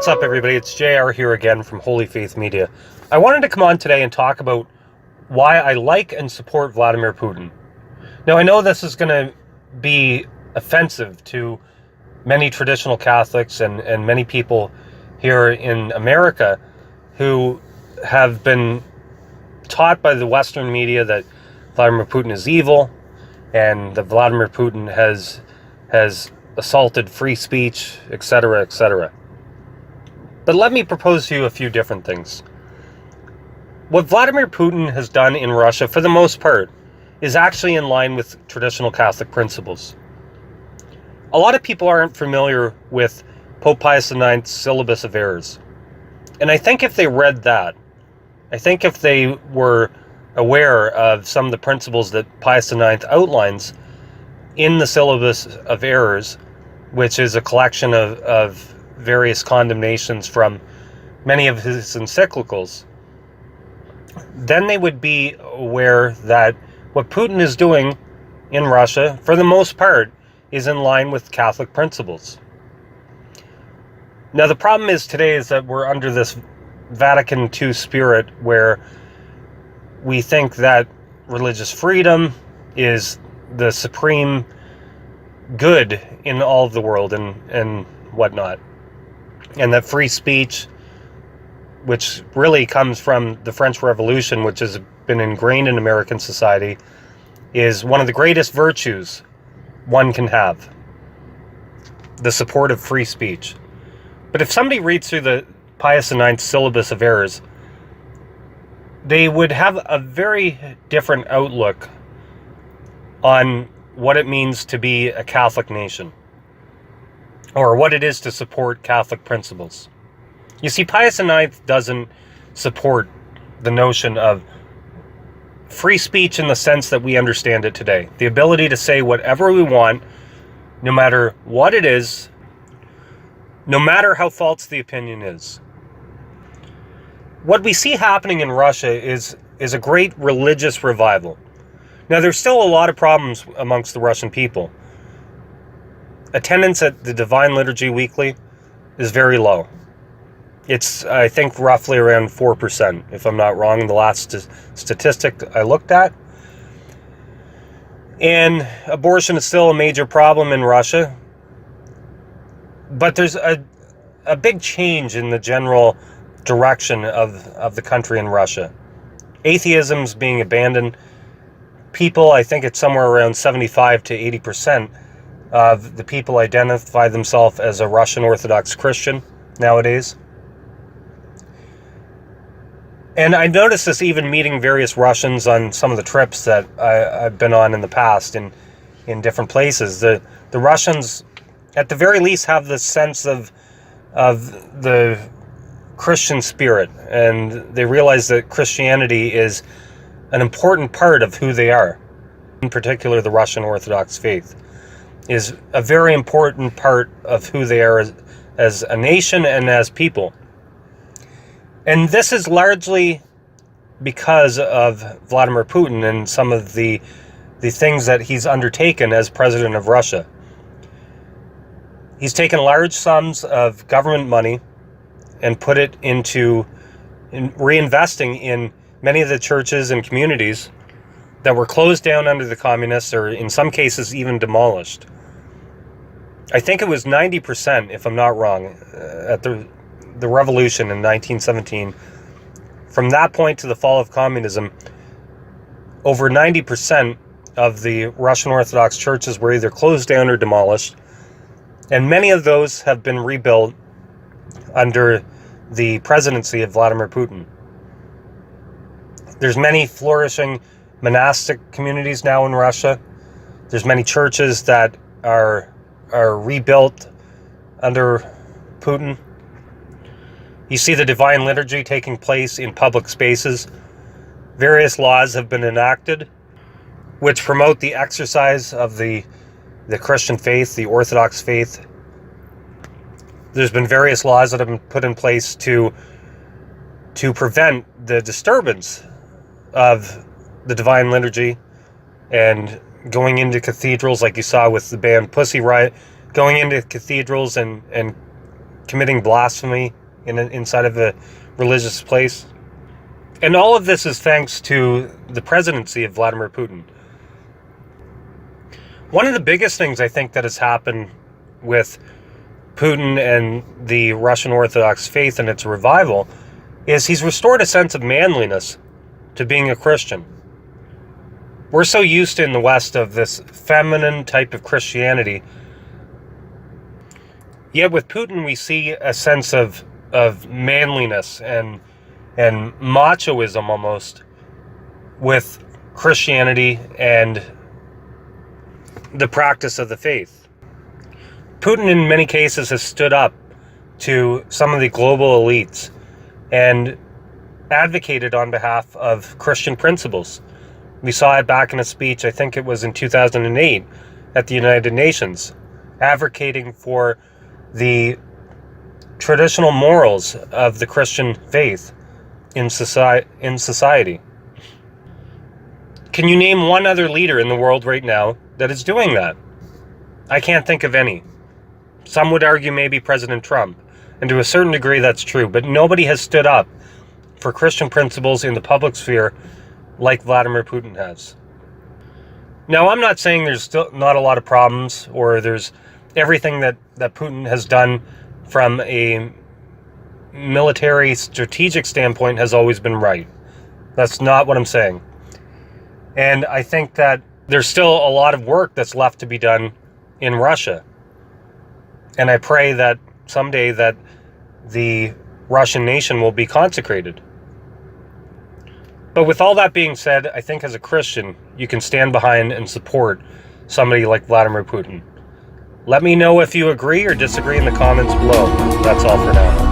What's up, everybody? It's JR here again from Holy Faith Media. I wanted to come on today and talk about why I like and support Vladimir Putin. Now, I know this is going to be offensive to many traditional Catholics and many people here in America who have been taught by the Western media that Vladimir Putin is evil and that Vladimir Putin has assaulted free speech, etc., etc. But let me propose to you a few different things. What Vladimir Putin has done in Russia, for the most part, is actually in line with traditional Catholic principles. A lot of people aren't familiar with Pope Pius IX's Syllabus of Errors. And I think if they read that, I think if they were aware of some of the principles that Pius IX outlines in the Syllabus of Errors, which is a collection of various condemnations from many of his encyclicals, then they would be aware that what Putin is doing in Russia, for the most part, is in line with Catholic principles. Now, the problem is today is that we're under this Vatican II spirit where we think that religious freedom is the supreme good in all of the world and whatnot. And that free speech, which really comes from the French Revolution, which has been ingrained in American society, is one of the greatest virtues one can have. The support of free speech. But if somebody reads through the Pius IX's Syllabus of Errors, they would have a very different outlook on what it means to be a Catholic nation, or what it is to support Catholic principles. You see, Pius IX doesn't support the notion of free speech in the sense that we understand it today. The ability to say whatever we want, no matter what it is, no matter how false the opinion is. What we see happening in Russia is a great religious revival. Now, there's still a lot of problems amongst the Russian people. Attendance at the Divine Liturgy weekly is very low. It's, I think, roughly around 4%, if I'm not wrong, the last statistic I looked at. And abortion is still a major problem in Russia. But there's a big change in the general direction of the country in Russia. Atheism's being abandoned. People, I think it's somewhere around 75 to 80% of the people identify themselves as a Russian Orthodox Christian nowadays. And I noticed this even meeting various Russians on some of the trips that I've been on in the past in different places. The Russians, at the very least, have this sense of the Christian spirit, and they realize that Christianity is an important part of who they are. In particular, the Russian Orthodox faith is a very important part of who they are as a nation and as people. And this is largely because of Vladimir Putin and some of the things that he's undertaken as president of Russia. He's taken large sums of government money and put it into reinvesting in many of the churches and communities that were closed down under the communists, or in some cases even demolished. I think it was 90%, if I'm not wrong, at the revolution in 1917. From that point to the fall of communism, over 90% of the Russian Orthodox churches were either closed down or demolished, and many of those have been rebuilt under the presidency of Vladimir Putin. There's many flourishing monastic communities now in Russia. There's many churches that are rebuilt under Putin. You see the Divine Liturgy taking place in public spaces. Various laws have been enacted which promote the exercise of the Christian faith, the Orthodox faith. There's been various laws that have been put in place to prevent the disturbance of the Divine Liturgy and going into cathedrals, like you saw with the band Pussy Riot, going into cathedrals and committing blasphemy inside of a religious place. And all of this is thanks to the presidency of Vladimir Putin. One of the biggest things I think that has happened with Putin and the Russian Orthodox faith and its revival is he's restored a sense of manliness to being a Christian. We're so used in the West of this feminine type of Christianity, yet with Putin we see a sense of manliness and machoism almost with Christianity and the practice of the faith. Putin in many cases has stood up to some of the global elites and advocated on behalf of Christian principles. We saw it back in a speech, I think it was in 2008 at the United Nations, advocating for the traditional morals of the Christian faith in society. Can you name one other leader in the world right now that is doing that? I can't think of any. Some would argue maybe President Trump, and to a certain degree that's true, but nobody has stood up for Christian principles in the public sphere like Vladimir Putin has. Now, I'm not saying there's still not a lot of problems, or there's everything that Putin has done from a military strategic standpoint has always been right. That's not what I'm saying. And I think that there's still a lot of work that's left to be done in Russia. And I pray that someday that the Russian nation will be consecrated. But with all that being said, I think as a Christian, you can stand behind and support somebody like Vladimir Putin. Let me know if you agree or disagree in the comments below. That's all for now.